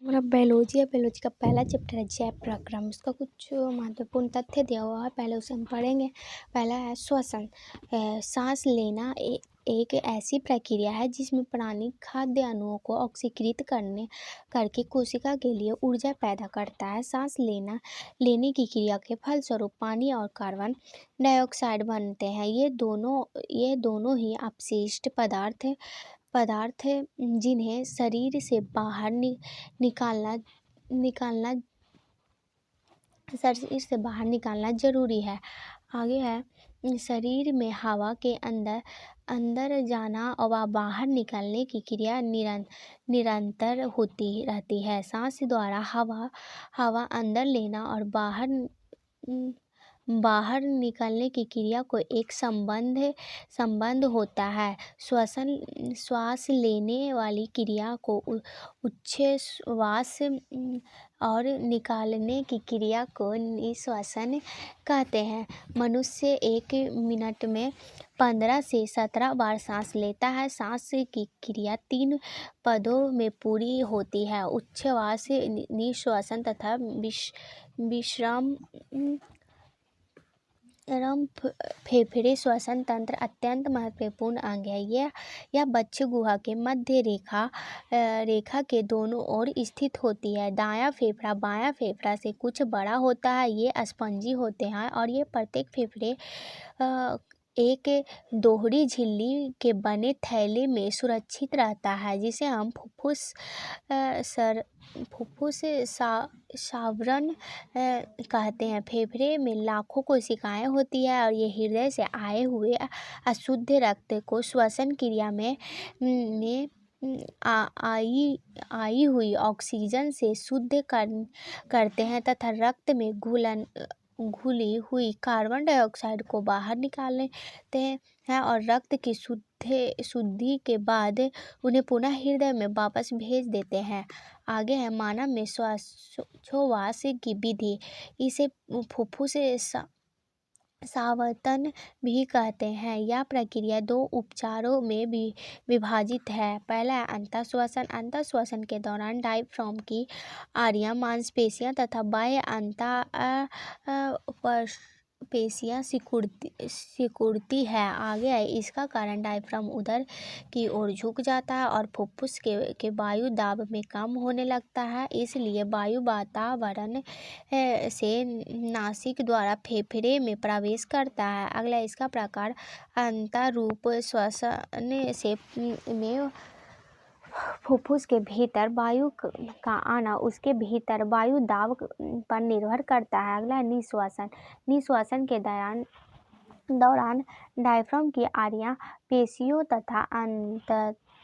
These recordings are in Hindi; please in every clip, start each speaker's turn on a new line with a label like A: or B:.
A: हमारा बायोलॉजी है। बायोलॉजी का पहला चैप्टर है जैव प्रक्रम। उसका कुछ महत्वपूर्ण तथ्य दिया हुआ है, पहले उसे हम पढ़ेंगे। पहला है श्वसन। सांस लेना एक ऐसी प्रक्रिया है जिसमें प्राणी खाद्य अणुओं को ऑक्सीकृत करके कोशिका के लिए ऊर्जा पैदा करता है। सांस लेने की क्रिया के फलस्वरूप पानी और कार्बन डाइऑक्साइड बनते हैं। ये दोनों ही अपशिष्ट पदार्थ जिन्हें शरीर से बाहर निकालना जरूरी है। आगे है शरीर में हवा के अंदर जाना व बाहर निकलने की क्रिया निरंतर होती रहती है। सांस द्वारा हवा अंदर लेना और बाहर निकलने की क्रिया को एक संबंध होता है। श्वास लेने वाली क्रिया को उच्छ्वास और निकालने की क्रिया को निश्वासन कहते हैं। मनुष्य 1 मिनट में 15 से 17 बार सांस लेता है। सांस की क्रिया 3 पदों में पूरी होती है: उच्छ्वास, निश्वासन तथा विश्राम। फेफड़े श्वसन तंत्र अत्यंत महत्वपूर्ण अंग है। यह बच्चे गुहा के मध्य रेखा के दोनों ओर स्थित होती है। दायां फेफड़ा बायां फेफड़ा से कुछ बड़ा होता है। ये स्पंजी होते हैं और ये प्रत्येक फेफड़े एक दोहरी झिल्ली के बने थैले में सुरक्षित रहता है, जिसे हम फुफ्फुस सावरण कहते हैं। फेफड़े में लाखों कोशिकाएं होती है और ये हृदय से आए हुए अशुद्ध रक्त को श्वसन क्रिया में आई हुई ऑक्सीजन से शुद्ध करते हैं तथा रक्त में घुली हुई कार्बन डाइऑक्साइड को बाहर निकालते हैं और रक्त की शुद्धि के बाद उन्हें पुनः हृदय में वापस भेज देते हैं। आगे है मानव में श्वासोच्छ्वास की विधि। इसे फुफ्फुस सावर्तन भी कहते हैं। यह प्रक्रिया 2 उपचारों में विभाजित है। पहला है अंतःश्वसन। अंतःश्वसन के दौरान डायफ्राम की आंतरिक मांसपेशियां तथा बाह्य अंतःपेशियां सिकुड़ती है। आगे है इसका कारण डायफ्राम उदर की ओर झुक जाता है और फुफ्फुस के वायु दाब में कम होने लगता है। इसलिए वायु वातावरण से नासिक द्वारा फेफड़े में प्रवेश करता है। अगला इसका प्रकार अंतःरूप श्वसन में फुफ्फुस के भीतर वायु का आना उसके भीतर वायु दाब पर निर्भर करता है। अगला है निश्वासन। निश्वासन के दौरान डायफ्राम की आंतरिक पेशियों तथा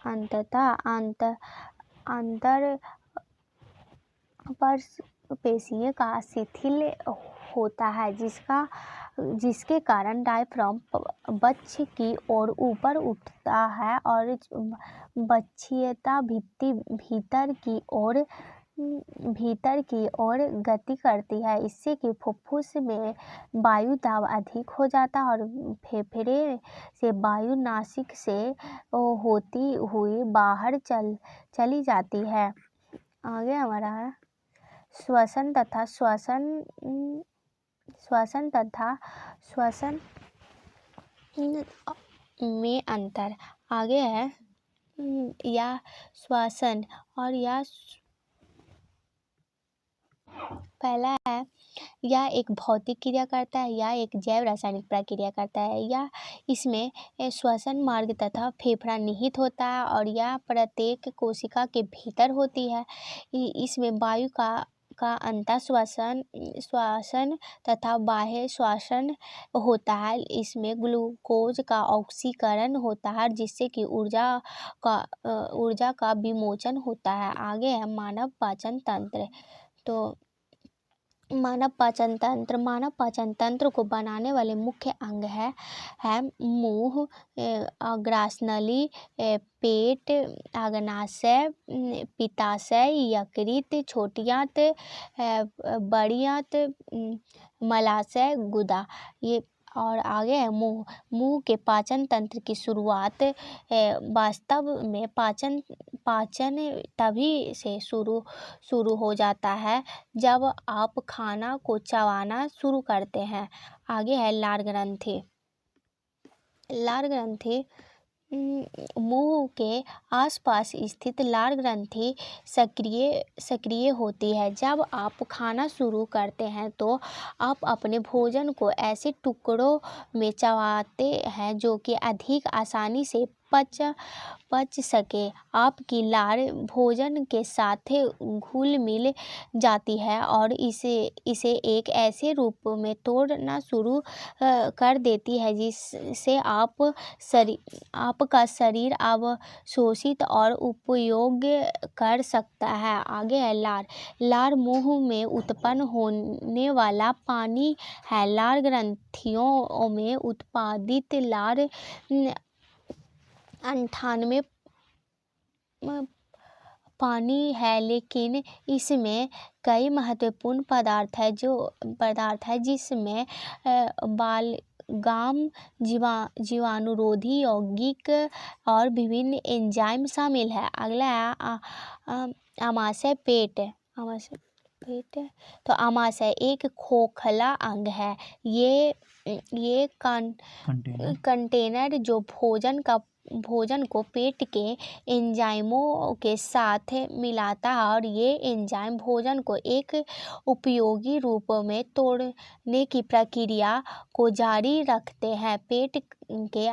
A: अंततः अंतर पेशियों का शिथिल होता है, जिसके कारण डायफ्राम वक्ष की ओर ऊपर उठता है और वक्षीयता भित्ति भीतर की ओर गति करती है। इससे कि फुफ्फुस में वायु दाब अधिक हो जाता है और फेफड़े से वायु नासिक से होती हुई बाहर चली जाती है। आगे हमारा है श्वसन तथा श्वसन में अंतर। आगे है या श्वसन और या पहला है या एक भौतिक क्रिया करता है या एक जैव रासायनिक प्रक्रिया करता है। या इसमें श्वसन मार्ग तथा फेफड़ा निहित होता है और यह प्रत्येक कोशिका के भीतर होती है। इसमें वायु का अंतःश्वसन तथा बाह्य श्वसन होता है। इसमें ग्लूकोज का ऑक्सीकरण होता है जिससे कि ऊर्जा का विमोचन होता है। आगे है मानव पाचन तंत्र। तो मानव पाचन तंत्र को बनाने वाले मुख्य अंग है मुंह, ग्रासनली, पेट, अग्नाशय, पित्ताशय, यकृत, छोटी आंत, बड़ी आंत, मलाशय, गुदा। ये और आगे है मुंह। मुंह के पाचन तंत्र की शुरुआत वास्तव में पाचन तभी से शुरू हो जाता है जब आप खाना को चबाना शुरू करते हैं। आगे है लार ग्रंथि। लार ग्रंथि मुंह के आसपास स्थित लार ग्रंथि सक्रिय होती है। जब आप खाना शुरू करते हैं तो आप अपने भोजन को ऐसे टुकड़ों में चबाते हैं जो कि अधिक आसानी से पच सके। आपकी लार भोजन के साथ घुल मिल जाती है और इसे एक ऐसे रूप में तोड़ना शुरू कर देती है जिससे आपका शरीर अवशोषित और उपयोग कर सकता है। आगे है लार। लार मुंह में उत्पन्न होने वाला पानी है। लार ग्रंथियों में उत्पादित लार 98% पानी है, लेकिन इसमें कई महत्वपूर्ण पदार्थ है जिसमें बालगाम, जीवाणुरोधी यौगिक और विभिन्न एंजाइम शामिल है। अगला है आमाशय पेट। तो आमाशय एक खोखला अंग है। ये कंटेनर जो भोजन को पेट के एंजाइमों के साथ मिलाता है और ये एंजाइम भोजन को एक उपयोगी रूप में तोड़ने की प्रक्रिया को जारी रखते हैं। पेट के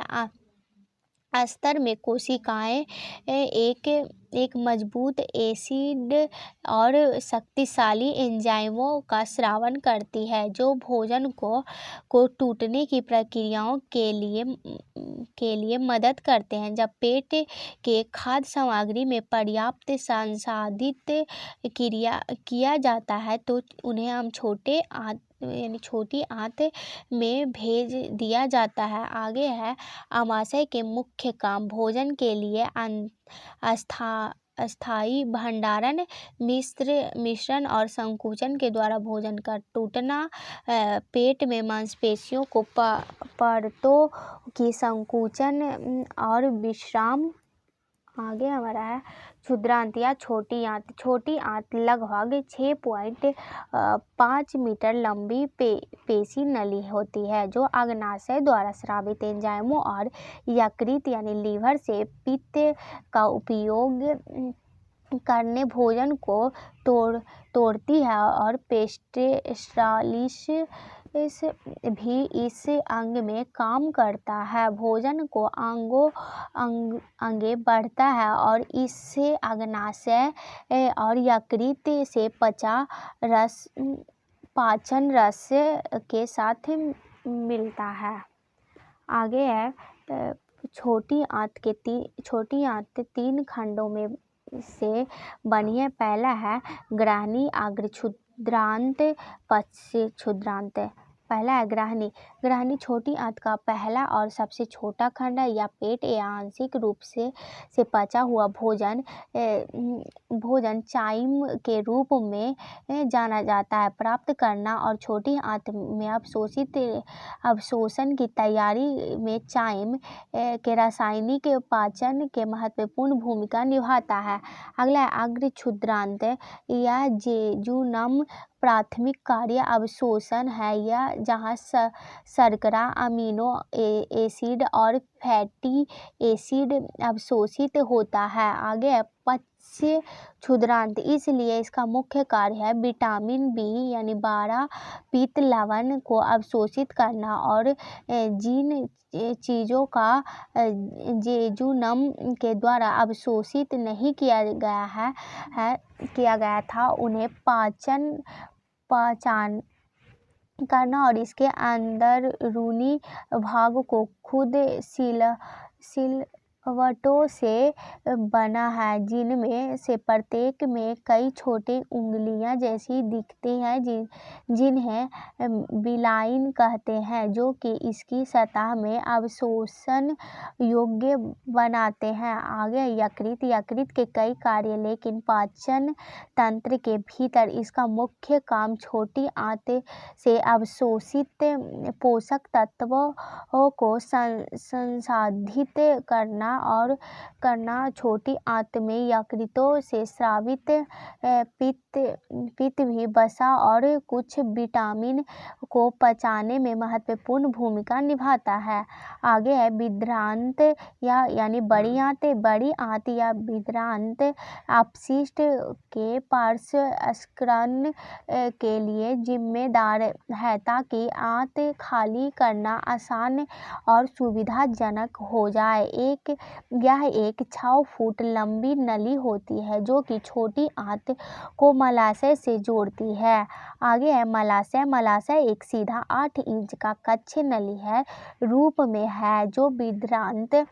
A: स्तर में कोशिकाएं एक मजबूत एसिड और शक्तिशाली एंजाइमों का स्रावन करती है जो भोजन को टूटने की प्रक्रियाओं के लिए मदद करते हैं। जब पेट के खाद्य सामग्री में पर्याप्त संसाधित किया जाता है तो उन्हें हम छोटी आंत में भेज दिया जाता है। आगे है आमाशय के मुख्य काम। भोजन के लिए अस्थायी भंडारण, मिश्रण और संकुचन के द्वारा भोजन का टूटना, पेट में मांसपेशियों को परतों की संकुचन और विश्राम। आगे हमारा है क्षुद्रांत या छोटी आंत। छोटी आंत लगभग 6.5 मीटर लंबी पेशी नली होती है जो अग्नाशय द्वारा स्रावित एंजाइमों और यकृत यानी लीवर से पित्त का उपयोग करने भोजन को तोड़ती है और पेस्टोरालिस भी इस अंग में काम करता है। भोजन को आगे बढ़ता है और इससे अग्नाशय और यकृत से पाचन रस के साथ मिलता है। आगे है छोटी आंत 3 खंडों में से बनी है। पहला है ग्राहिनी, अग्र क्षुद्रांत, पश्च क्षुद्रांत। पहला है ग्राहिनी छोटी आंत का पहला और सबसे छोटा खंड है। या पेट या आंशिक रूप से पचा हुआ भोजन चाइम के रूप में जाना जाता है प्राप्त करना और छोटी आंत में अवशोषण की तैयारी में चाइम के रासायनिक पाचन के महत्वपूर्ण भूमिका निभाता है। अगला है अग्र क्षुद्रांत या जेजुनम। प्राथमिक कार्य अवशोषण है या जहाँ शर्करा, अमीनो एसिड और फैटी एसिड अवशोषित होता है। आगे है पश्च क्षुद्रांत। इसलिए इसका मुख्य कार्य है विटामिन बी यानी 12 पित्त लवण को अवशोषित करना और जिन चीज़ों का जेजुनम के द्वारा अवशोषित नहीं किया गया था उन्हें पहचान करना और इसके अंदरूनी भाग को खुद वटों से बना है, जिनमें से प्रत्येक में कई छोटी उंगलियां जैसी दिखती हैं, जिन्हें विलाइन कहते हैं, जो कि इसकी सतह में अवशोषण योग्य बनाते हैं। आगे यकृत के कई कार्य, लेकिन पाचन तंत्र के भीतर इसका मुख्य काम छोटी आंत से अवशोषित पोषक तत्वों को संसाधित करना। छोटी आंत में यकृतों से स्रावित पित्त भी वसा और कुछ विटामिन को पचाने में महत्वपूर्ण भूमिका निभाता है। आगे है विद्रांत यानी बड़ी आंत। बड़ी आंत या विद्रांत अपशिष्ट के प्रसंस्करण के लिए जिम्मेदार है, ताकि आंत खाली करना आसान और सुविधाजनक हो जाए। यह एक 6 फुट लंबी नली होती है, जो कि छोटी आंत को मलाशय से जोड़ती है। आगे है मलाशय। मलाशय एक सीधा 8 इंच का कक्ष नली है रूप में है, जो विद्रांत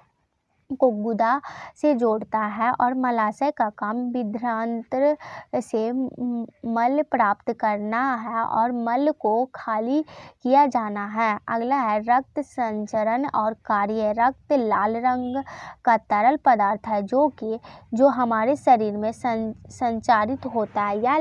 A: को गुदा से जोड़ता है, और मलाशय का काम विद्रांत्र से मल प्राप्त करना है और मल को खाली किया जाना है। अगला है रक्त संचरण और कार्य। रक्त लाल रंग का तरल पदार्थ है, जो हमारे शरीर में संचारित होता है। यह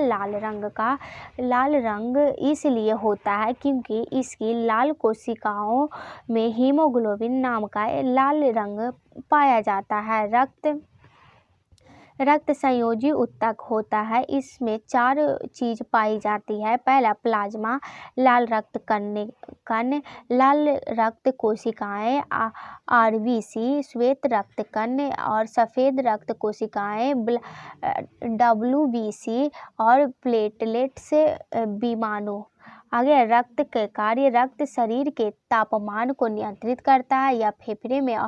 A: लाल रंग इसलिए होता है क्योंकि इसकी लाल कोशिकाओं में हीमोग्लोबिन नाम का लाल रंग पाया जाता है। रक्त संयोजी ऊतक होता है। इसमें 4 चीज पाई जाती है। पहला, प्लाज्मा, लाल रक्त कण, लाल रक्त कोशिकाएं आरबीसी, श्वेत रक्त कण और सफेद रक्त कोशिकाएं डब्ल्यूबीसी और प्लेटलेट्स विमाणु। आगे रक्त के कार्य। रक्त शरीर के तापमान को नियंत्रित करता है। यह फेफड़े में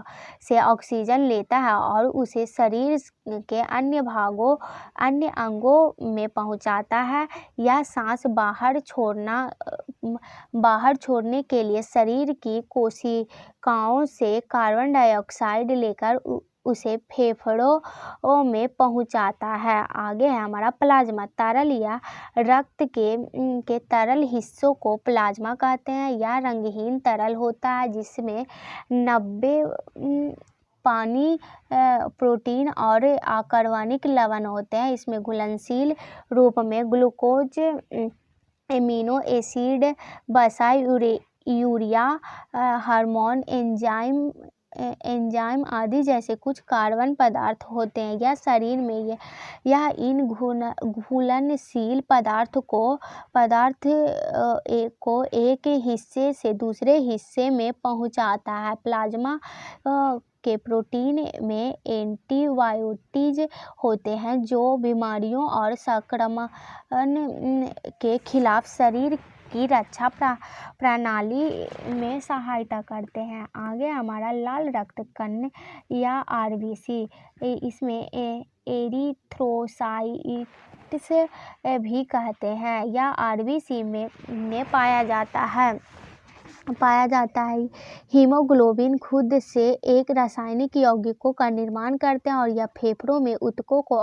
A: से ऑक्सीजन लेता है और उसे शरीर के अन्य अंगों में पहुंचाता है। यह सांस बाहर छोड़ने के लिए शरीर की कोशिकाओं से कार्बन डाइऑक्साइड लेकर उसे फेफड़ों में पहुंचाता है। आगे है हमारा प्लाज्मा। तरल या रक्त के तरल हिस्सों को प्लाज्मा कहते हैं। यह रंगहीन तरल होता है, जिसमें 90 पानी, प्रोटीन और अकार्बनिक लवण होते हैं। इसमें घुलनशील रूप में ग्लूकोज, एमिनो एसिड, वसा, यूरिया, हार्मोन, एंजाइम आदि जैसे कुछ कार्बन पदार्थ होते हैं। यह शरीर में इन घुलनशील पदार्थ को एक हिस्से से दूसरे हिस्से में पहुंचाता है। प्लाज्मा के प्रोटीन में एंटीबॉडीज होते हैं, जो बीमारियों और संक्रमण के खिलाफ शरीर की रक्षा प्रणाली में सहायता करते हैं। आगे हमारा लाल रक्त कण या आरबीसी। इसमें एरिथ्रोसाइट्स भी कहते हैं। यह आरबीसी में पाया जाता है। हीमोग्लोबिन खुद से एक रासायनिक यौगिकों का निर्माण करते हैं और यह फेफड़ों में ऊतकों को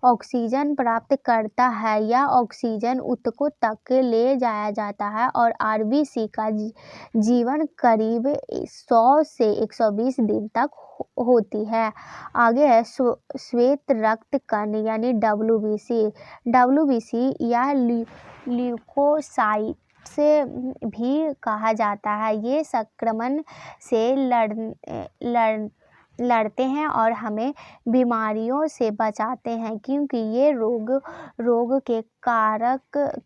A: ऑक्सीजन प्राप्त करता है। यह ऑक्सीजन ऊतकों तक ले जाया जाता है और आरबीसी का जीवन करीब 100 से 120 दिन तक होती है। आगे है श्वेत रक्त कण यानी डब्ल्यूबीसी या ल्यूकोसाइट से भी कहा जाता है। ये संक्रमण से लड़ते हैं और हमें बीमारियों से बचाते हैं, क्योंकि ये रोग के कारक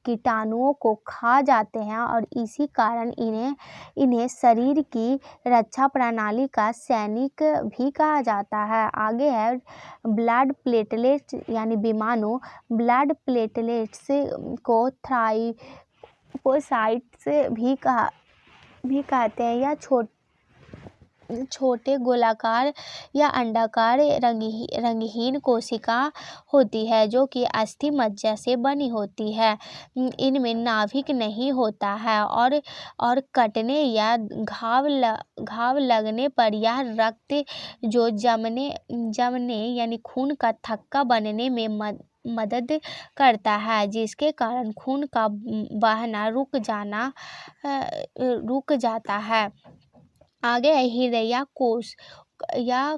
A: कीटाणुओं को खा जाते हैं और इसी कारण इन्हें शरीर की रक्षा प्रणाली का सैनिक भी कहा जाता है। आगे है ब्लड प्लेटलेट्स यानी विमाणु। ब्लड प्लेटलेट्स को थ्राइकोसाइट्स भी कहते हैं। यह छोटे गोलाकार या अंडाकार रंगहीन कोशिका होती है जो कि अस्थि मज्जा से बनी होती है। इनमें नाभिक नहीं होता है और कटने या घाव लगने पर यह रक्त जो जमने यानी खून का थक्का बनने में मदद करता है, जिसके कारण खून का बहना रुक जाता है। आगे है हृदयाकोश या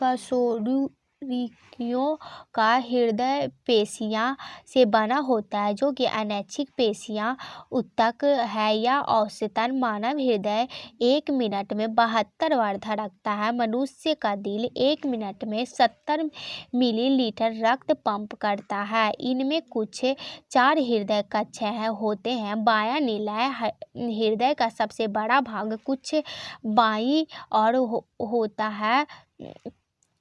A: कशेरुकियों का हृदय पेशियां से बना होता है जो कि अनैच्छिक पेशियां ऊतक है। या औसतन मानव हृदय 1 मिनट में 72 बार धड़कता है। मनुष्य का दिल 1 मिनट में 70 मिलीलीटर रक्त पंप करता है। इनमें कुछ 4 हृदय कक्ष होते हैं। बायां निलय हृदय का सबसे बड़ा भाग कुछ बाईं ओर होता है।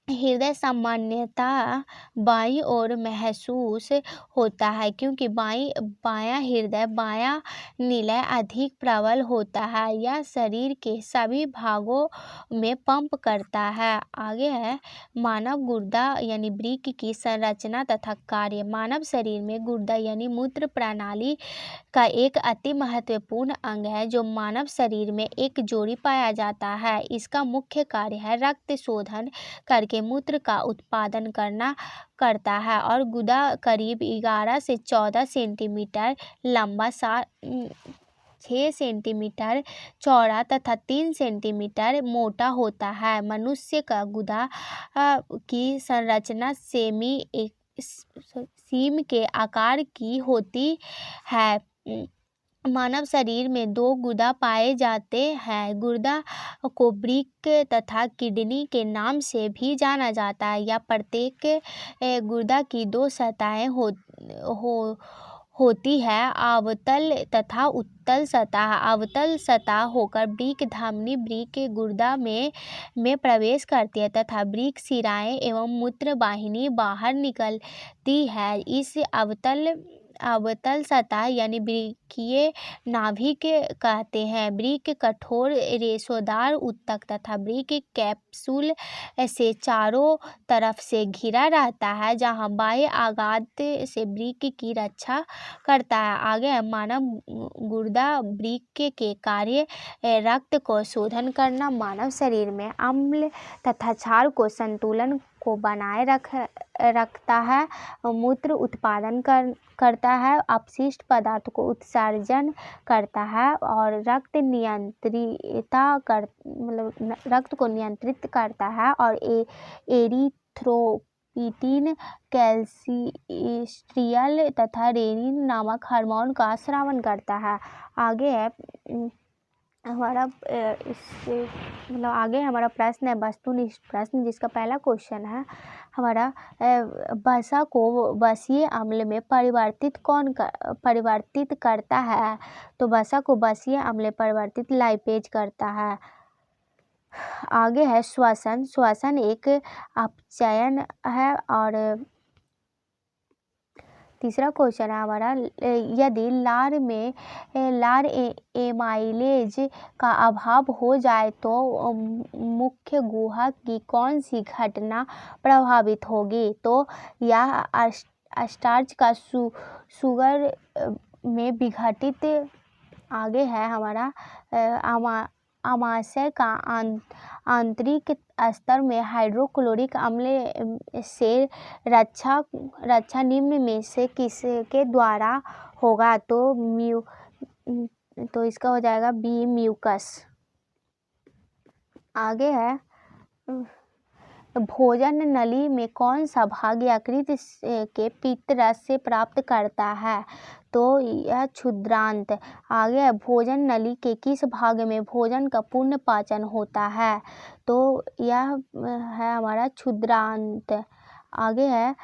A: हृदय सामान्यतः बाईं ओर महसूस होता है क्योंकि बायां हृदय बायां निलय अधिक प्रबल होता है। यह शरीर के सभी भागों में पंप करता है। आगे है मानव गुर्दा यानी वृक्क की संरचना तथा कार्य। मानव शरीर में गुर्दा यानी मूत्र प्रणाली का एक अति महत्वपूर्ण अंग है जो मानव शरीर में एक जोड़ी पाया जाता है। इसका मुख्य कार्य है रक्त शोधन करके मूत्र का उत्पादन करता है। और गुर्दा करीब 11 से 14 सेंटीमीटर लंबा, 6 सेंटीमीटर चौड़ा तथा 3 सेंटीमीटर मोटा होता है। मनुष्य का गुर्दा की संरचना सीम के आकार की होती है। मानव शरीर में 2 गुर्दा पाए जाते हैं। गुर्दा को वृक्क तथा किडनी के नाम से भी जाना जाता है। या प्रत्येक गुर्दा की 2 सतहें होती है, अवतल तथा उत्तल सतह। अवतल सतह होकर वृक्क धमनी वृक्क गुर्दा में प्रवेश करती है तथा वृक्क शिराएं एवं मूत्र वाहिनी बाहर निकलती है। इस अवतल सतह यानी वृक्कीय नाभिक कहते हैं। वृक्क कठोर रेशेदार ऊतक तथा वृक्क कैप्सूल से चारों तरफ से घिरा रहता है जहां बाह्य आघात से वृक्क की रक्षा करता है। आगे है मानव गुर्दा वृक्क के कार्य। रक्त को शोधन करना, मानव शरीर में अम्ल तथा क्षार को संतुलन को बनाए रखता है, मूत्र उत्पादन करता है, अपशिष्ट पदार्थ को उत्सर्जन करता है और रक्त को नियंत्रित करता है और एरिथ्रोपोइटिन, कैल्सिट्रियल तथा रेनिन नामक हार्मोन का स्रावन करता है। आगे है हमारा प्रश्न है वस्तुनिष्ठ प्रश्न, जिसका पहला क्वेश्चन है हमारा वसा को वसीय अम्ल में परिवर्तित करता है। तो वसा को वसीय अम्ल में परिवर्तित लाइपेज करता है। आगे है श्वसन एक अपचयन है। और तीसरा क्वेश्चन है हमारा यदि लार एमाइलेज का अभाव हो जाए तो मुख्य गुहा की कौन सी घटना प्रभावित होगी। तो यह स्टार्च का शुगर में विघटित। आगे है हमारा आमाशय का आंतरिक स्तर में हाइड्रोक्लोरिक अम्ल से रक्षा निम्न में से किसके द्वारा होगा। तो इसका हो जाएगा बी, म्यूकस। आगे है भोजन नली में कौन सा भाग यकृत के पित्त रस से प्राप्त करता है। तो यह क्षुद्रांत। आगे है भोजन नली के किस भाग में भोजन का पूर्ण पाचन होता है। तो यह है हमारा क्षुद्रांत। आगे है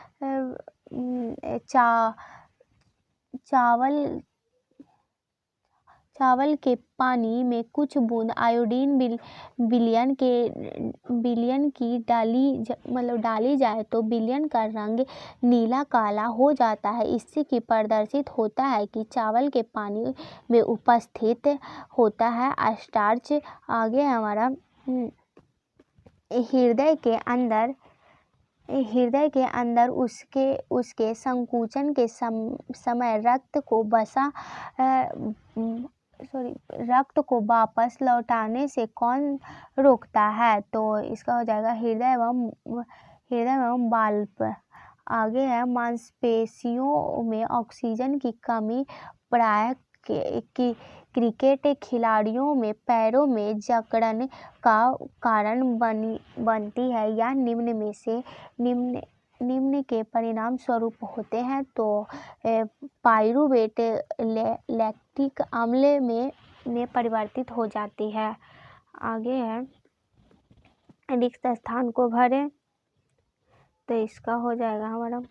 A: चावल के पानी में कुछ बूंद आयोडीन विलयन की डाली जाए तो विलयन का रंग नीला काला हो जाता है। इससे कि प्रदर्शित होता है कि चावल के पानी में उपस्थित होता है स्टार्च। आगे है हमारा हृदय के अंदर उसके संकुचन के समय रक्त को वापस लौटाने से कौन रोकता है? तो इसका हो जाएगा हृदय एवं वाल्व। आगे है मांसपेशियों में ऑक्सीजन की कमी प्रायः क्रिकेट खिलाड़ियों में पैरों में जकड़न का कारण बनती है या निम्न में से निम्न के परिणाम स्वरूप होते हैं। तो पाइरूवेट लैक्टिक अम्ल में परिवर्तित हो जाती है। आगे है रिक्त स्थान को भरें, तो इसका हो जाएगा हमारा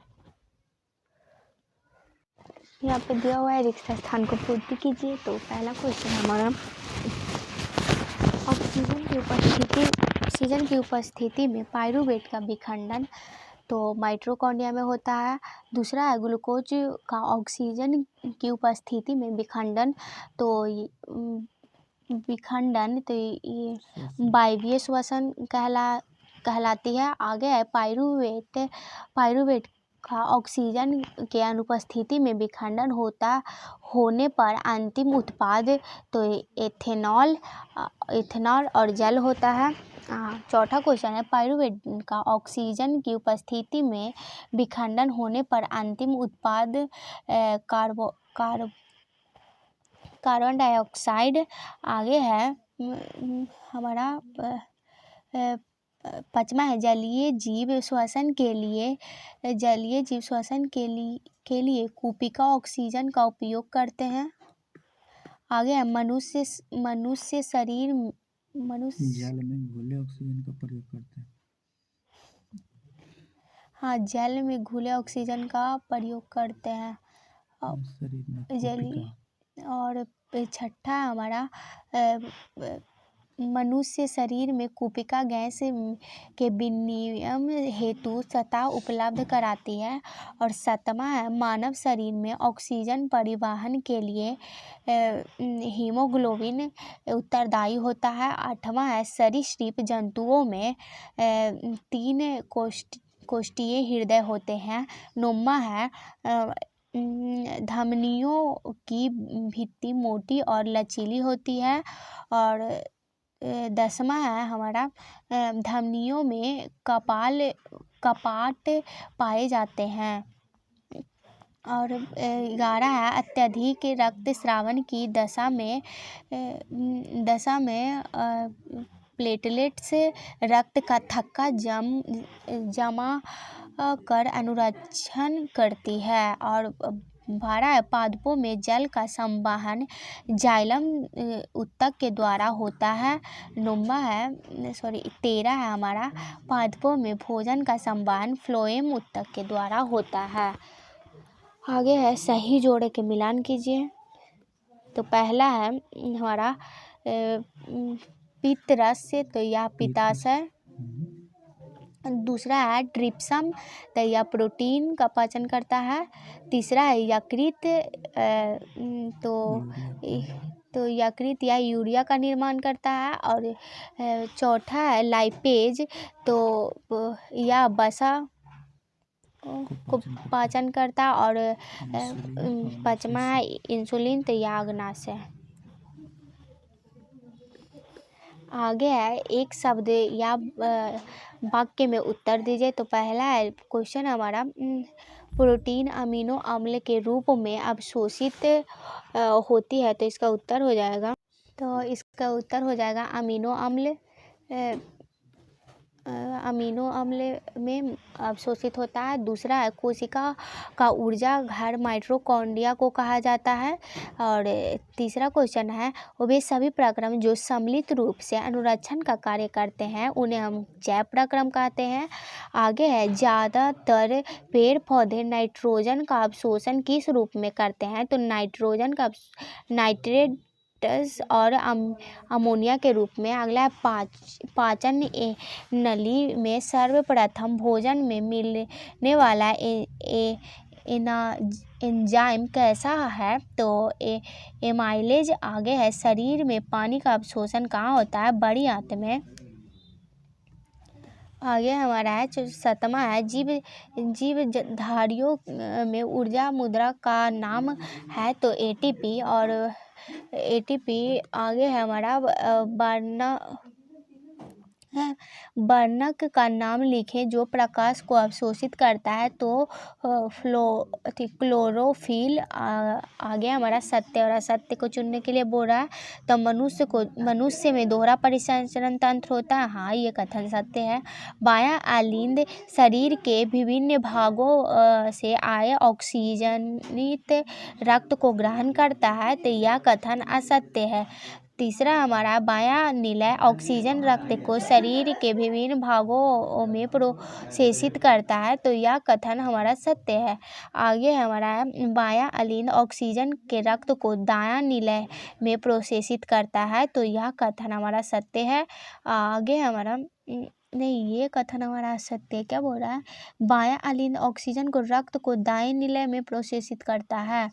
A: यहाँ पे दिया हुआ है रिक्त स्थान को पूर्ति कीजिए। तो पहला क्वेश्चन हमारा ऑक्सीजन की उपस्थिति में पाइरूवेट का विखंडन तो माइटोकॉन्ड्रिया में होता है। दूसरा है ग्लूकोज का ऑक्सीजन की उपस्थिति में विखंडन तो वायवीय श्वसन कहलाती है। आगे है पाइरूवेट का ऑक्सीजन के अनुपस्थिति में विखंडन होने पर अंतिम उत्पाद तो इथेनॉल और जल होता है। चौथा क्वेश्चन है पाइरूवेट का ऑक्सीजन की उपस्थिति में विखंडन होने पर अंतिम उत्पाद कार्बन डाइऑक्साइड। आगे है हमारा पांचवा है जलीय जीव श्वसन के लिए कूपिका ऑक्सीजन का उपयोग करते हैं। आगे है मनुष्य शरीर
B: जल में घुले ऑक्सीजन का प्रयोग करते हैं।
A: हाँ, जल में घुले ऑक्सीजन का प्रयोग करते हैं।
B: शरीर में
A: जलीय और छठा हमारा मनुष्य शरीर में कूपिका गैस के विनिमय हेतु सतह उपलब्ध कराती है। और सातवां है मानव शरीर में ऑक्सीजन परिवहन के लिए हीमोग्लोबिन उत्तरदायी होता है। आठवां है सरीसृप जंतुओं में 3 कोष्ठीय हृदय होते हैं। नौवां है धमनियों की भित्ति मोटी और लचीली होती है। और 10वां है हमारा धमनियों में कपाट पाए जाते हैं। और 11 है अत्यधिक रक्तस्राव की दशा में प्लेटलेट्स रक्त का थक्का जमा कर अनुरक्षण करती है। और 12 है पादपों में जल का संवहन जाइलम ऊतक के द्वारा होता है। 13 है हमारा पादपों में भोजन का संवहन फ्लोएम ऊतक के द्वारा होता है। आगे है सही जोड़े के मिलान कीजिए। तो पहला है हमारा पित्तरस तो यह पित्ताशय। दूसरा है ट्रिप्सम तो यह प्रोटीन का पाचन करता है। तीसरा है यकृत तो यकृत या यूरिया का निर्माण करता है। और चौथा है लाइपेज तो यह वसा को पाचन करता। और पांचवा है इंसुलिन तो यह अग्नाशय। आगे है एक शब्द या वाक्य में उत्तर दीजिए। तो पहला है क्वेश्चन हमारा प्रोटीन अमीनो अम्ल के रूप में अवशोषित होती है। तो इसका उत्तर हो जाएगा अमीनो अम्ल में अवशोषित होता है। दूसरा है कोशिका का ऊर्जा घर माइटोकॉन्ड्रिया को कहा जाता है। और तीसरा क्वेश्चन है वे सभी प्रक्रम जो सम्मिलित रूप से अनुरक्षण का कार्य करते हैं उन्हें हम जैव प्रक्रम कहते हैं। आगे है ज़्यादातर पेड़ पौधे नाइट्रोजन का अवशोषण किस रूप में करते हैं? तो नाइट्रेट नाइट्रस और अमोनिया के रूप में। अगला है पाचन नली में सर्वप्रथम भोजन में मिलने वाला एंजाइम कैसा है? तो एमाइलेज। आगे है शरीर में पानी का अवशोषण कहाँ होता है? बड़ी आंत में। आगे हमारा है 7वां है जीवधारियों में ऊर्जा मुद्रा का नाम है तो एटीपी। और एटीपी आगे है हमारा वर्णक का नाम लिखें जो प्रकाश को अवशोषित करता है तो क्लोरोफिल। आगे हमारा सत्य और असत्य को चुनने के लिए बोल रहा है तो मनुष्य में दोहरा परिसंचरण तंत्र होता है। हाँ, ये कथन सत्य है। बायां अलिंद शरीर के विभिन्न भागों से आए ऑक्सीजनित रक्त को ग्रहण करता है तो यह कथन असत्य है। तीसरा हमारा बायां निलय ऑक्सीजन रक्त को शरीर के विभिन्न भागों में प्रोसेसित करता है तो यह कथन हमारा सत्य है। आगे हमारा बायां अलिंद ऑक्सीजन के रक्त को दायां निलय में प्रोसेसित करता है तो यह कथन हमारा सत्य है। आगे हमारा नहीं, ये कथन हमारा सत्य है। क्या बोल रहा है? बायां अलिंद ऑक्सीजन को रक्त को दाएं निलय में प्रोसेसित करता है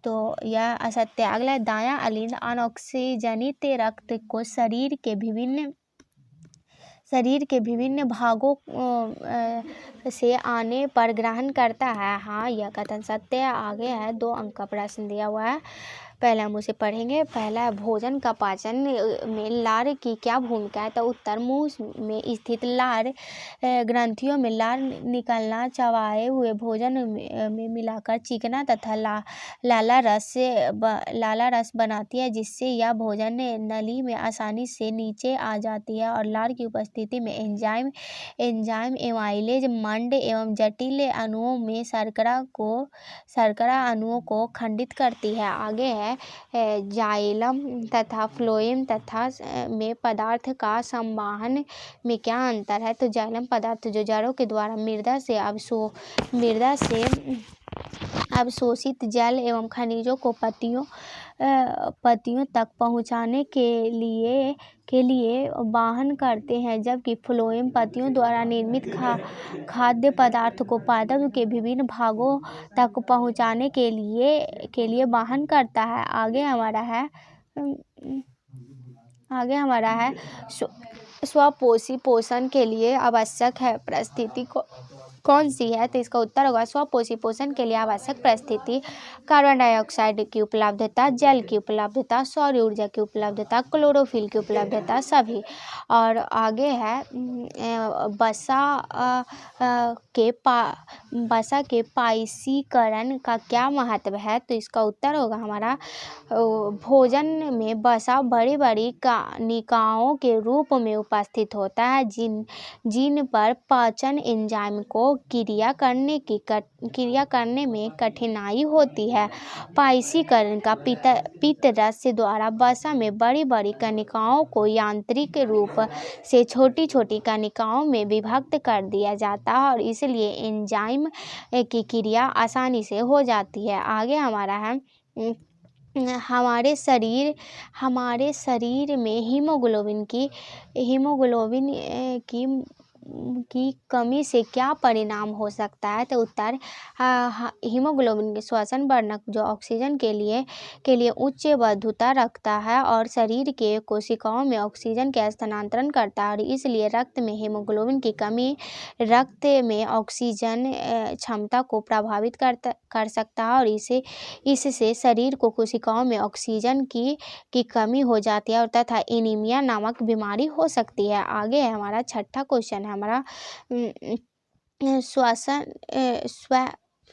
A: तो यह असत्य। अगला है दायां अलिंद अनऑक्सीजनित रक्त को शरीर के विभिन्न भागों से आने पर ग्रहण करता है। हाँ, यह कथन सत्य है। आगे है 2 अंक का प्रश्न दिया हुआ है, पहले हम उसे पढ़ेंगे। पहला है भोजन का पाचन में लार की क्या भूमिका है? तो उत्तर मुंह में स्थित लार ग्रंथियों में लार निकलना, चबाए हुए भोजन में मिलाकर चीखना तथा लाला रस बनाती है जिससे यह भोजन नली में आसानी से नीचे आ जाती है। और लार की उपस्थिति में एंजाइम एमाइलेज मंड एवं जटिल अणुओं में शर्करा अणुओं को खंडित करती है। आगे है जाइलम तथा फ्लोएम तथा में पदार्थ का संवहन में क्या अंतर है? तो जाइलम पदार्थ जो जड़ों के द्वारा मृदा से अवशोषित जल एवं खनिजों को पत्तियों तक पहुंचाने के लिए वाहन करते हैं, जबकि फ्लोएम पत्तियों द्वारा निर्मित खाद्य पदार्थ को पादप के विभिन्न भागों तक पहुंचाने के लिए वाहन करता है। आगे हमारा है स्वपोषी पोषण के लिए आवश्यक है परिस्थिति कौन सी है? तो इसका उत्तर होगा स्वपोषी पोषण के लिए आवश्यक परिस्थिति कार्बन डाइऑक्साइड की उपलब्धता, जल की उपलब्धता, सौर ऊर्जा की उपलब्धता, क्लोरोफिल की उपलब्धता सभी। और आगे है वसा के पाइसीकरण का क्या महत्व है? तो इसका उत्तर होगा हमारा भोजन में वसा बड़ी बड़ी कणिकाओं के रूप में उपस्थित होता है जिन पर पाचन एंजाइम को क्रिया करने में कठिनाई होती है। पाइसीकरण का पित्त रस द्वारा वसा में बड़ी बड़ी कणिकाओं को यांत्रिक रूप से छोटी छोटी कणिकाओं में विभक्त कर दिया जाता है और इसलिए एंजाइम की क्रिया आसानी से हो जाती है। आगे हमारा है हमारे शरीर में हीमोग्लोबिन की कमी से क्या परिणाम हो सकता है? तो उत्तर हीमोग्लोबिन के श्वसन वर्णक जो ऑक्सीजन के लिए उच्च वैधता रखता है और शरीर के कोशिकाओं में ऑक्सीजन के स्थानांतरण करता है और इसलिए रक्त में हीमोग्लोबिन की कमी रक्त में ऑक्सीजन क्षमता को प्रभावित कर सकता है और इससे शरीर को कोशिकाओं में ऑक्सीजन की कमी हो जाती है और तथा एनीमिया नामक बीमारी हो सकती है। आगे है हमारा 6ठा क्वेश्चन है हमारा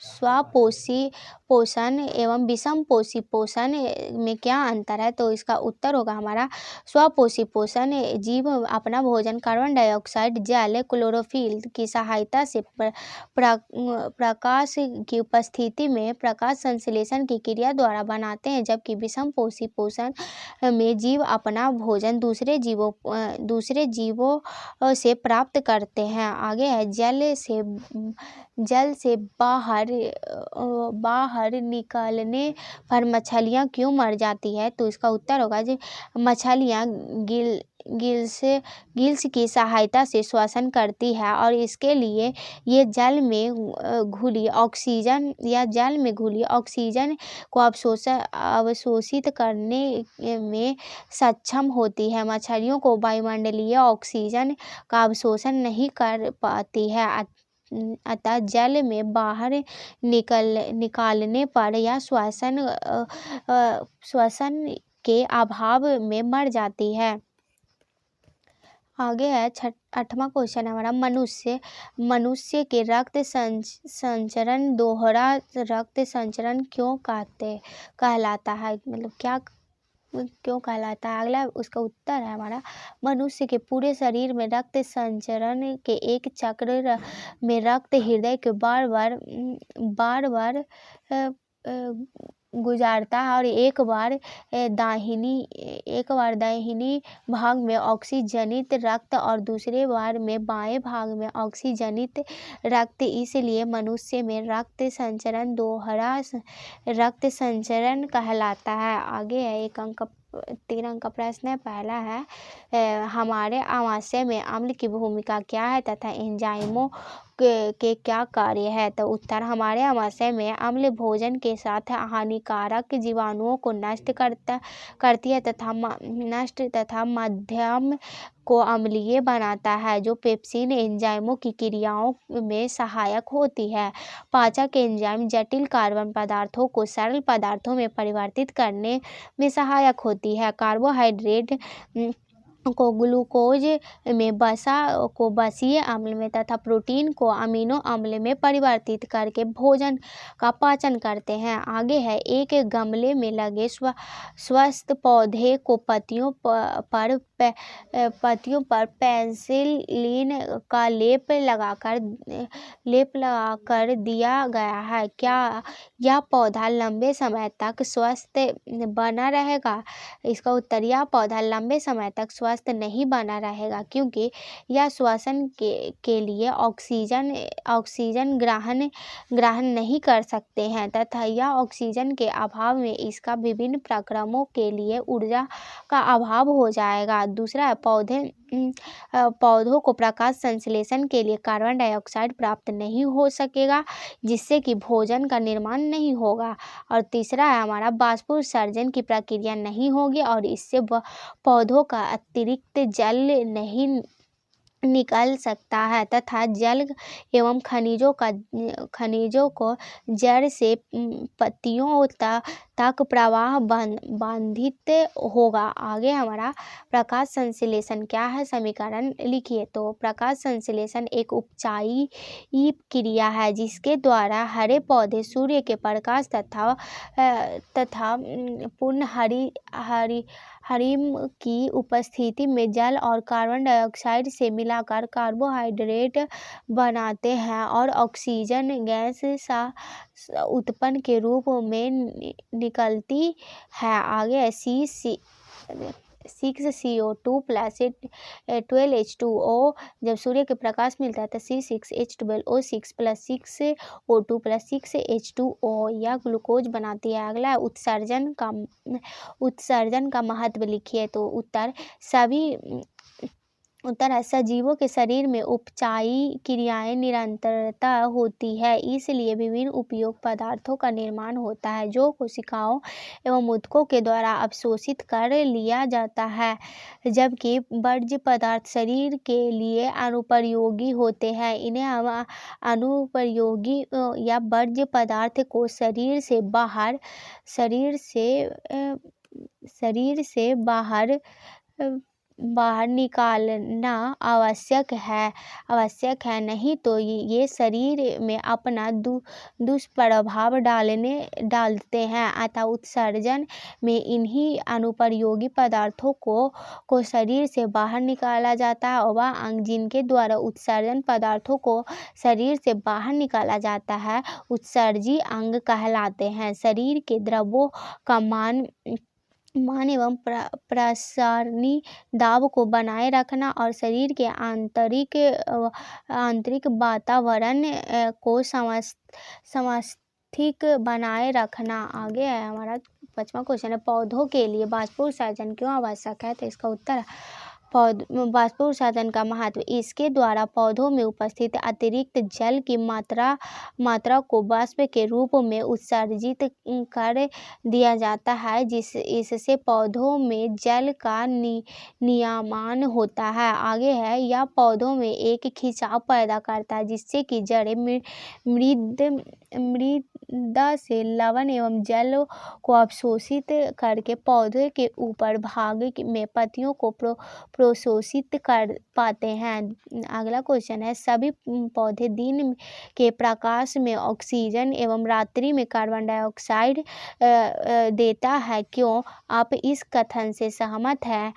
A: स्वपोषी पोषण एवं विषमपोषी पोषण में क्या अंतर है? तो इसका उत्तर होगा हमारा स्वपोषी पोषण जीव अपना भोजन कार्बन डाइऑक्साइड, जल, क्लोरोफिल की सहायता से प्रकाश की उपस्थिति में प्रकाश संश्लेषण की क्रिया द्वारा बनाते हैं, जबकि विषमपोषी पोषण में जीव अपना भोजन दूसरे जीवों से प्राप्त करते हैं। आगे है जल से बाहर बाहर निकलने पर मछलियाँ क्यों मर जाती है? तो इसका उत्तर होगा जी मछलियाँ गिल्स की सहायता से श्वसन करती है और इसके लिए ये जल में घुली ऑक्सीजन को अवशोषित करने में सक्षम होती है। मछलियों को वायुमंडलीय ऑक्सीजन का अवशोषण नहीं कर पाती है, अतः जल में बाहर निकालने पर या श्वसन के अभाव में मर जाती है। आगे है 8वां क्वेश्चन हमारा मनुष्य के रक्त संचरण दोहरा रक्त संचरण क्यों कहलाता है? मतलब क्या क्यों कहलाता है? अगला उसका उत्तर है हमारा मनुष्य के पूरे शरीर में रक्त संचरण के एक चक्र में रक्त हृदय के बार बार गुजारता है और एक बार दाहिनी भाग में ऑक्सीजनित रक्त और दूसरे बार में बाएं भाग में ऑक्सीजनित रक्त, इसलिए मनुष्य में रक्त संचरण दोहरा रक्त संचरण कहलाता है। आगे है 3 अंक का प्रश्न है। पहला है हमारे आमाशय में अम्ल की भूमिका क्या है तथा एंजाइमों के क्या कार्य है? तो उत्तर हमारे आमाशय में अम्ल भोजन के साथ हानिकारक जीवाणुओं को नष्ट करती है तथा माध्यम को अम्लीय बनाता है, जो पेप्सिन एंजाइमों की क्रियाओं में सहायक होती है। पाचक एंजाइम जटिल कार्बन पदार्थों को सरल पदार्थों में परिवर्तित करने में सहायक होती है। कार्बोहाइड्रेट को ग्लूकोज में बसीय अम्ल में तथा प्रोटीन को अमीनो अम्ल में परिवर्तित करके भोजन का पाचन करते हैं। आगे है एक गमले में लगे स्वस्थ पौधे को पत्तियों पर पेनिसिलिन का लेप लगाकर दिया गया है। क्या यह पौधा लंबे समय तक स्वस्थ बना रहेगा? इसका उत्तर यह पौधा लंबे समय तक स्वस्थ नहीं बना रहेगा, क्योंकि यह श्वसन के लिए ऑक्सीजन ग्रहण नहीं कर सकते हैं तथा यह ऑक्सीजन के अभाव में इसका विभिन्न प्रक्रमों के लिए ऊर्जा का अभाव हो जाएगा। दूसरा है पौधों को प्रकाश संश्लेषण के लिए कार्बन डाइऑक्साइड प्राप्त नहीं हो सकेगा, जिससे कि भोजन का निर्माण नहीं होगा। और तीसरा है हमारा बाष्पोत्सर्जन की प्रक्रिया नहीं होगी और इससे पौधों का अतिरिक्त जल नहीं निकल सकता है तथा जल एवं खनिजों को जड़ से पत्तियों तक प्रवाह बाधित होगा। आगे हमारा प्रकाश संश्लेषण क्या है? समीकरण लिखिए। तो प्रकाश संश्लेषण एक उपचायी क्रिया है जिसके द्वारा हरे पौधे सूर्य के प्रकाश तथा पूर्ण हरिम की उपस्थिति में जल और कार्बन डाइऑक्साइड से मिलाकर कार्बोहाइड्रेट बनाते हैं और ऑक्सीजन गैस उत्पन्न के रूप में निकलती है। आगे C6CO2 प्लस 12H2O जब सूर्य के प्रकाश मिलता है तो C6H12O6 plus 6O2 plus 6H2O यह ग्लूकोज बनाती है। अगला है उत्सर्जन का महत्व लिखिए। तो उत्तर है सजीवों के शरीर में उपचायी क्रियाएं निरंतरता होती है, इसलिए विभिन्न उपयोग पदार्थों का निर्माण होता है जो कोशिकाओं एवं ऊतकों के द्वारा अवशोषित कर लिया जाता है, जबकि वर्ज्य पदार्थ शरीर के लिए अनुपयोगी होते हैं। इन्हें अनुपयोगी या वर्ज्य पदार्थ को शरीर से बाहर निकालना आवश्यक है, नहीं तो ये शरीर में अपना दुष्प्रभाव डालते हैं। अतः उत्सर्जन में इन्हीं अनुपयोगी पदार्थों को शरीर से बाहर निकाला जाता है और वह अंग जिनके द्वारा उत्सर्जन पदार्थों को शरीर से बाहर निकाला जाता है उत्सर्जी अंग कहलाते हैं। शरीर के द्रव्यों का मान मान एवं प्रसारणी दाब को बनाए रखना और शरीर के आंतरिक वातावरण को समस्थित बनाए रखना। आगे है हमारा 5वां क्वेश्चन है, पौधों के लिए बाष्पोत्सर्जन क्यों आवश्यक है? तो इसका उत्तर है बाष्पोत्सर्जन का महत्व। इसके द्वारा पौधों में उपस्थित अतिरिक्त जल की मात्रा को वाष्प के रूप में उत्सर्जित कर दिया जाता है, इससे पौधों में जल का नियमन होता है। आगे है, यह पौधों में एक खिंचाव पैदा करता है जिससे कि जड़ें मृदा से लवण एवं जल को अवशोषित करके पौधे के ऊपर भाग में पत्तियों को प्रोशोषित कर पाते हैं। अगला क्वेश्चन है, सभी पौधे दिन के प्रकाश में ऑक्सीजन एवं रात्रि में कार्बन डाइऑक्साइड देता है, क्यों? आप इस कथन से सहमत हैं?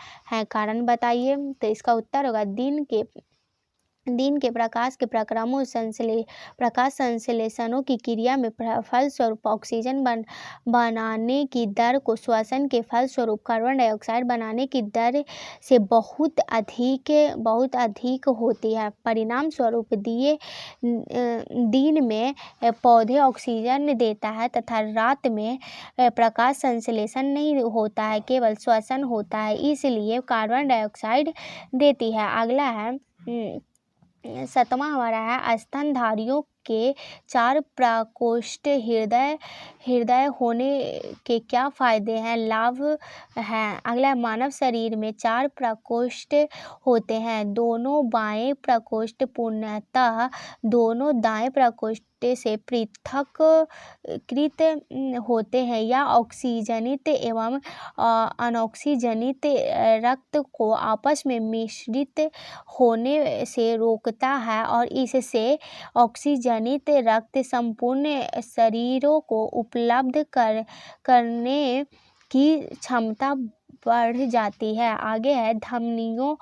A: कारण बताइए। तो इसका उत्तर होगा, दिन के प्रकाश के प्रक्रमों प्रकाश संश्लेषणों की क्रिया में फलस्वरूप ऑक्सीजन बनाने की दर को श्वसन के फलस्वरूप कार्बन डाइऑक्साइड बनाने की दर से बहुत अधिक होती है। परिणाम स्वरूप दिन में पौधे ऑक्सीजन देता है तथा रात में प्रकाश संश्लेषण नहीं होता है, केवल श्वसन होता है, इसलिए कार्बन डाइऑक्साइड देती है। अगला है 7वां हमारा है, स्तनधारियों के 4 प्रकोष्ठ हृदय होने के क्या फायदे हैं, लाभ हैं? अगला, मानव शरीर में 4 प्रकोष्ठ होते हैं। दोनों बाएं प्रकोष्ठ पूर्णतः दोनों दाएं प्रकोष्ठ से पृथक्कृत होते हैं। यह ऑक्सीजनित एवं अनऑक्सीजनित रक्त को आपस में मिश्रित होने से रोकता है और इससे ऑक्सीजनित रक्त संपूर्ण शरीरों को उपलब्ध करने की क्षमता बढ़ जाती है। आगे है, धमनियों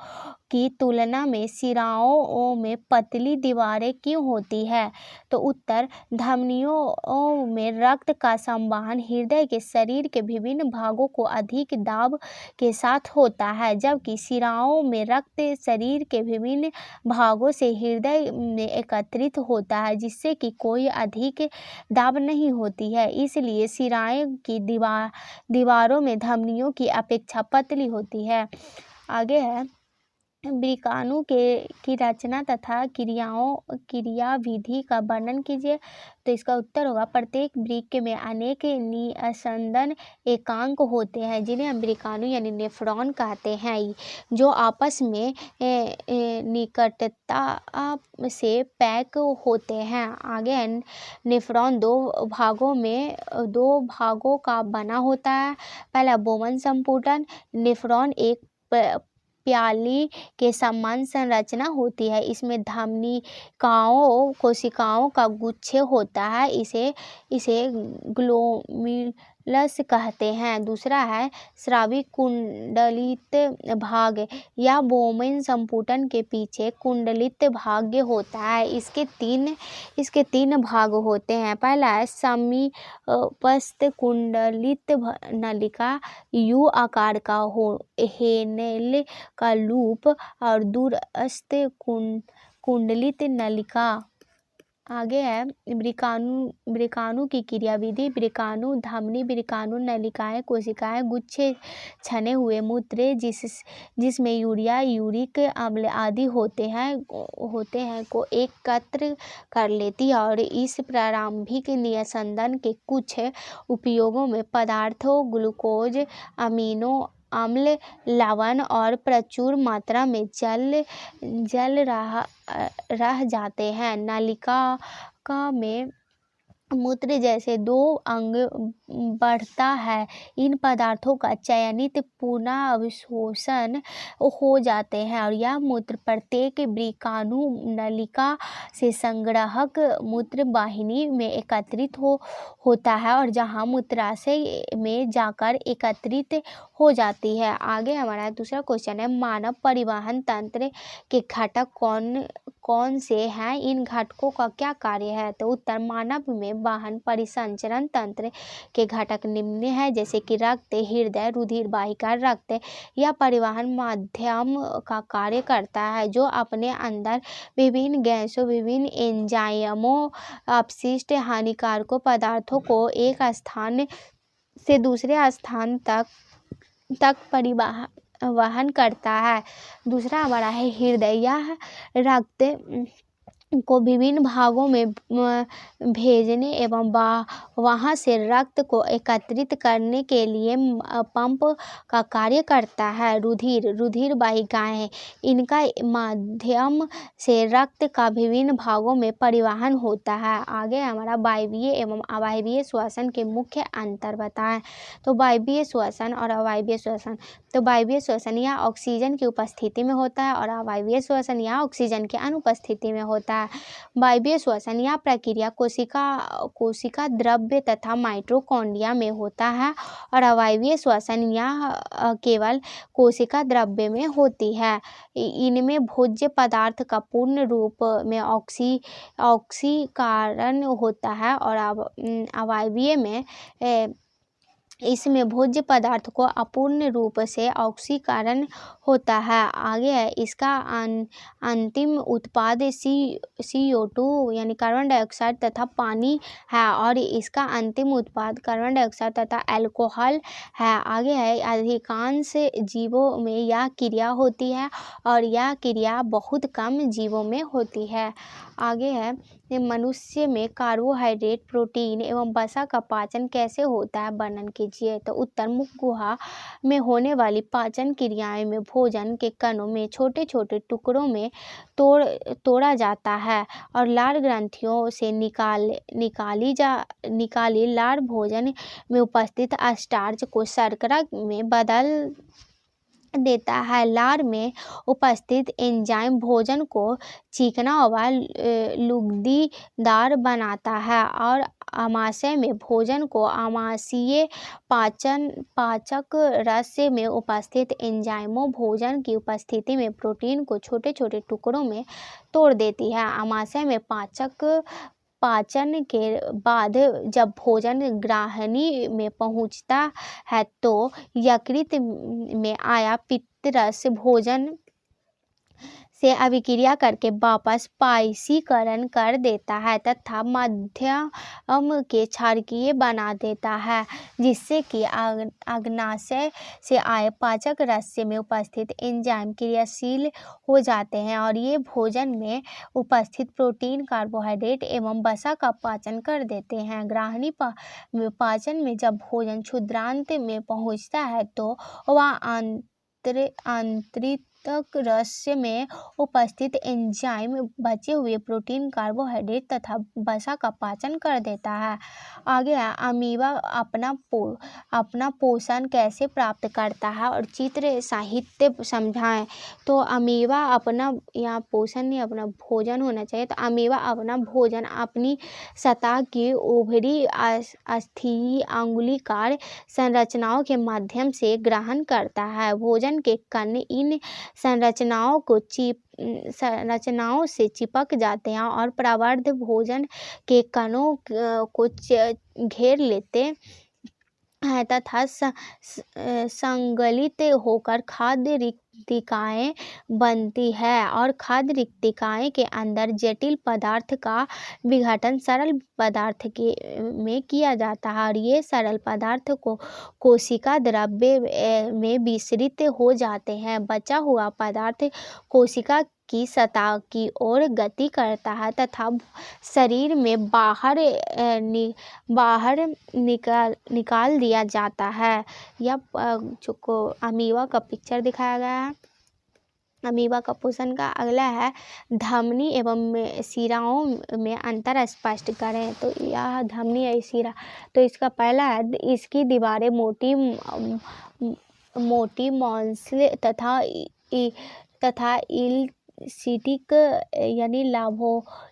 A: की तुलना में शिराओं में पतली दीवारें क्यों होती है? तो उत्तर, धमनियों में रक्त का संवहन हृदय के शरीर के विभिन्न भागों को अधिक दाब के साथ होता है, जबकि शिराओं में रक्त शरीर के विभिन्न भागों से हृदय में एकत्रित होता है, जिससे कि कोई अधिक दाब नहीं होती है। इसलिए शिराओं की दीवारों में धमनियों की अपेक्षा पतली होती है। आगे है, वृक्काणु की रचना तथा क्रियाविधि का वर्णन कीजिए। तो इसका उत्तर होगा, प्रत्येक वृक्क में अनेक निस्पंदन एकांक होते हैं जिन्हें हम वृक्काणु यानी नेफ्रॉन कहते हैं, जो आपस में निकटता से पैक होते हैं। आगे है, नेफ्रॉन दो भागों का बना होता है। पहला, बोमन संपुटन। नेफ्रॉन एक प्याली के समान संरचना होती है। इसमें कोशिकाओं का गुच्छ होता है, इसे ग्लोमेरुलस कहते हैं। दूसरा है, स्रावी कुंडलित भाग। यह बोमन संपुटन के पीछे कुंडलित भाग होता है। इसके तीन भाग होते हैं। पहला है, समीपस्थ कुंडलित नलिका, यू आकार का हेनेल का लूप, और दूरस्थ कुंडलित नलिका। आगे है, वृक्काणु की क्रियाविधि। वृक्काणु धमनी, वृक्काणु नलिकाएं, कोशिकाएं, गुच्छ, छने हुए मूत्र जिसमें यूरिया, यूरिक अम्ल आदि होते हैं को एकत्र कर लेती है और इस प्रारंभिक निस्पंदन के कुछ उपयोगों में पदार्थों ग्लूकोज, अमीनो अम्ल, लवण और प्रचुर मात्रा में जल रह जाते हैं। नलिका में मूत्र जैसे 2 अंग बढ़ता है। इन पदार्थों का चयनित पुनः अवशोषण हो जाते हैं और यह मूत्र प्रत्येक वृक्काणु नलिका से संग्राहक मूत्र वाहिनी में एकत्रित होता है और जहां मूत्राशय में जाकर एकत्रित हो जाती है। आगे हमारा दूसरा क्वेश्चन है, मानव परिवहन तंत्र के घटक कौन से हैं? इन घटकों का क्या कार्य है? तो उत्तर, मानव में वाहन परिसंचरण तंत्र के घटक निम्न हैं, जैसे कि रक्त, हृदय, रुधिर वाहिका, रक्त या परिवहन माध्यम का कार्य करता है, जो अपने अंदर विभिन्न गैसों, विभिन्न एंजाइमों, अपशिष्ट, हानिकारक पदार्थों को एक स्थान से दूसरे स्थान तक परिवहन करता है। दूसरा हमारा है हृदय। यह रक्त को विभिन्न भागों में भेजने एवं वहां से रक्त को एकत्रित करने के लिए पंप का कार्य करता है। रुधिर वाहिकाएं, इनका माध्यम से रक्त का विभिन्न भागों में परिवहन होता है। आगे हमारा वायवीय एवं अवायवीय श्वसन के मुख्य अंतर बताएं। तो वायवीय श्वसन और अवायवीय श्वसन। तो वायवीय श्वसन यह ऑक्सीजन की उपस्थिति में होता है और अवायवीय श्वसन यह ऑक्सीजन की अनुपस्थिति में होता है। वायवीय श्वसन यह प्रक्रिया कोशिका द्रव्य तथा माइटोकॉन्ड्रिया में होता है और अवायवीय श्वसन यह केवल कोशिका द्रव्य में होती है। इनमें भोज्य पदार्थ का पूर्ण रूप में ऑक्सीकरण होता है और अवायवीय में इसमें भोज्य पदार्थ को अपूर्ण रूप से ऑक्सीकरण होता है। आगे है इसका अंतिम उत्पाद CO2 यानी कार्बन डाइऑक्साइड तथा पानी है और इसका अंतिम उत्पाद कार्बन डाइऑक्साइड तथा अल्कोहल है। आगे है अधिकांश जीवों में यह क्रिया होती है और यह क्रिया बहुत कम जीवों में होती है। आगे है मनुष्य में कार्बोहाइड्रेट, प्रोटीन एवं वसा का पाचन कैसे होता है, वर्णन कीजिए। तो उत्तर, मुख गुहा में होने वाली पाचन क्रियाएं में भोजन के कणों में छोटे छोटे टुकड़ों में तोड़ा जाता है और लार ग्रंथियों से निकाली लार भोजन में उपस्थित स्टार्च को शर्करा में बदल देता है। लार में उपस्थित एंजाइम भोजन को चिकना व लुगदीदार बनाता है और आमाशय में भोजन को आमाशयीय पाचक रस में उपस्थित एंजाइमों भोजन की उपस्थिति में प्रोटीन को छोटे छोटे टुकड़ों में तोड़ देती है। आमाशय में पाचन के बाद जब भोजन ग्राहनी में पहुंचता है तो यकृत में आया पित्तरस भोजन से अभिक्रिया करके वापस पायसीकरण कर देता है तथा माध्यम के क्षारकीय बना देता है, जिससे कि अग्नाशय से आए पाचक रस में उपस्थित एंजाइम क्रियाशील हो जाते हैं और ये भोजन में उपस्थित प्रोटीन, कार्बोहाइड्रेट एवं वसा का पाचन कर देते हैं। ग्राहनी पाचन में जब भोजन क्षुद्रांत में पहुंचता है तो वह आंतरिक रस में उपस्थित एंजाइम बचे हुए प्रोटीन, कार्बोहाइड्रेट तथा वसा का पाचन कर देता है। आगे है अमीबा अपना पोषण कैसे प्राप्त करता है और चित्र साहित्य समझाएं। तो अमीबा अपना यहाँ पोषण नहीं, अपना भोजन होना चाहिए। तो अमीबा अपना भोजन अपनी सतह की उभरी अस्थि अंगुलीकार संरचनाओं के माध्यम से ग्रहण करता है। भोजन के कण इन संरचनाओं से चिपक जाते हैं और प्रवर्ध भोजन के कणों को घेर लेते हैं तथा संगलित होकर खाद्य रिक्तिकाएं बनती है और खाद्य रिक्तिकाएं के अंदर जटिल पदार्थ का विघटन सरल पदार्थ में किया जाता है और ये सरल पदार्थ को कोशिका द्रव्य में विसरित हो जाते हैं। बचा हुआ पदार्थ कोशिका की सतह की ओर गति करता है तथा शरीर में बाहर निकाल दिया जाता है। यह जो अमीबा का पिक्चर दिखाया गया है अमीबा का पोषण का। अगला है धमनी एवं शिराओं में अंतर स्पष्ट करें। तो यह धमनी है शिरा। तो इसका पहला है इसकी दीवारें मोटी मॉन्सल तथा इलसिटिक यानी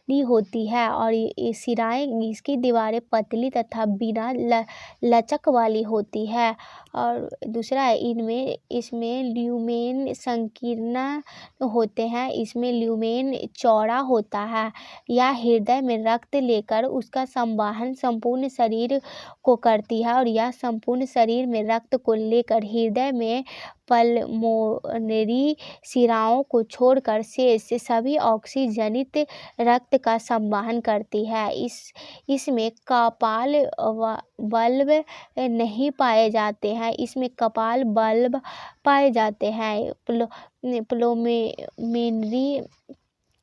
A: नी होती है और ये सिराएं इसकी दीवारें पतली तथा बिना लचक वाली होती है। और दूसरा है इसमें ल्यूमेन संकीर्ण होते हैं। इसमें ल्यूमेन चौड़ा होता है। यह हृदय में रक्त लेकर उसका संवहन संपूर्ण शरीर को करती है और यह संपूर्ण शरीर में रक्त को लेकर हृदय में पल्मोनरी शिराओं को छोड़कर शेष सभी ऑक्सीजनित रक्त का संवहन करती है। इसमें कपाल बल्ब नहीं पाए जाते हैं। इसमें कपाल बल्ब पाए जाते हैं। प्लोमेनरी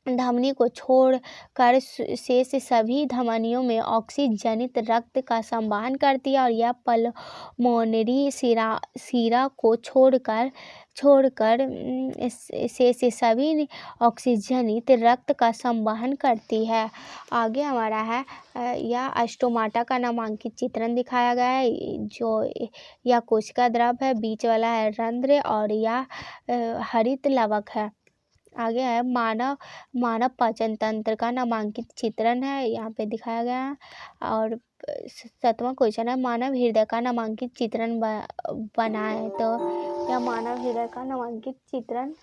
A: धमनी को छोड़कर शेष सभी धमनियों में ऑक्सीजनित रक्त का संवहन करती है और यह पल्मोनरी शिरा को छोड़कर शेष सभी ऑक्सीजनित रक्त का संवहन करती है। आगे हमारा है यह स्टोमाटा का नामांकित चित्रण दिखाया गया है। जो यह कोशिका द्रव है, बीच वाला है रंध्र और यह हरित लवक है। आगे है मानव पाचन तंत्र का नामांकित चित्रण है, यहाँ पे दिखाया गया है। और 7वां क्वेश्चन है मानव हृदय का नामांकित चित्रण बनाए। तो यह मानव हृदय का नामांकित चित्रण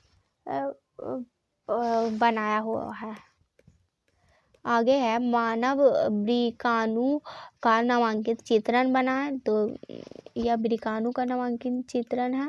A: बनाया हुआ है। आगे है मानव वृकाणु का नामांकित चित्रण बनाए। तो यह वृकाणु का नामांकित चित्रण है।